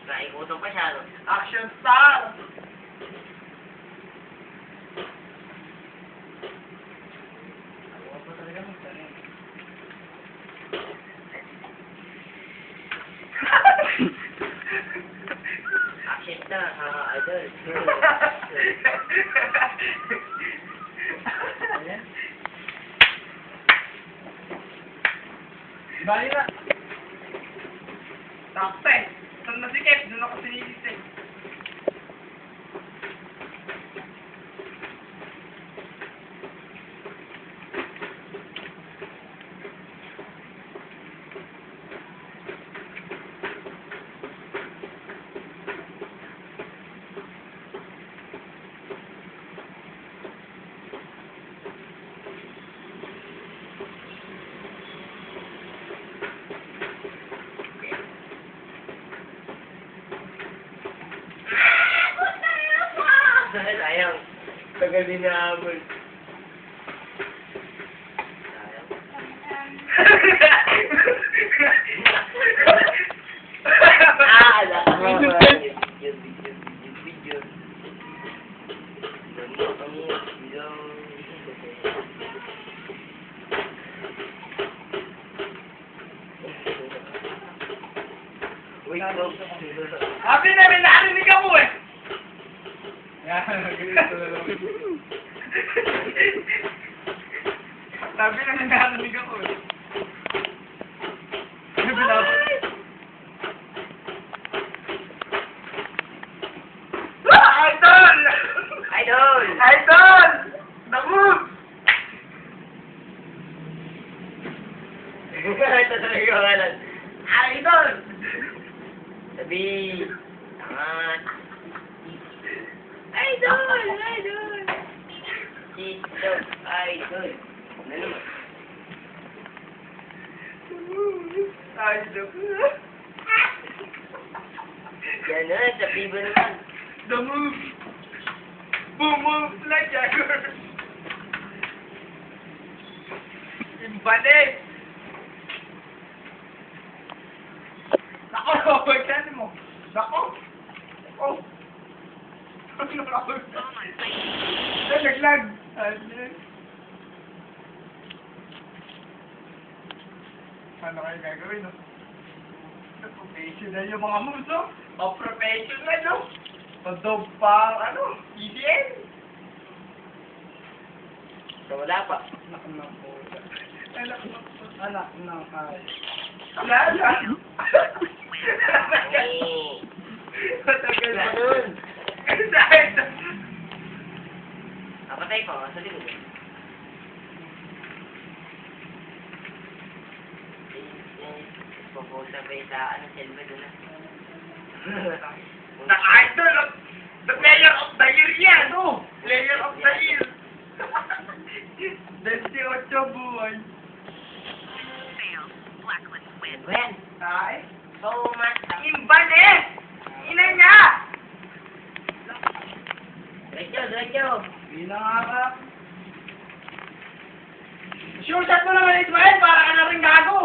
Naikutan pa siya, no? Action star! Ako pa talaga magtanong. Action star, idol. Ayan. Bali na. Takpe. Saan nasikip? Doon ako sinilisip. Sayang. Tagal din na amol. Sayang. Ala ka mo. Video. Uy, Happy na rin, narinig ako eh! Yan, ganito na lang. Sabi na rin, narinig ako eh. Ano binabot? Idol! Idol! Idol! The move! Ito talaga yung kalan. Idol! Sabi. Tangat. Idol! Idol! Dito, idol. Ano naman? Idol. Yan na, sabi ba naman? The move! Boom, move like Jagger! Imbalik! Nako, pagkano mo? Nako! Oh! Ano ako? Naglag! Ano kayo gagawin, no? Professional yung mga moves, no? O, professional, no? Padob pa, ano? EDM? So, wala pa. Anak ng puta. Anak ng wala na. Matagal na. Ganun. Dahil Napatay pa, sa likod. Pupunta pa yung sa ano, Selva doon na. na-idol of the player of the year yan, no? Player of the year. 28 buhay. Gwen, Ay, so much. imbalik! Ina niya! Diretso. Pinangarap. Sure shot mo naman, Ismael, para ka na rin gago.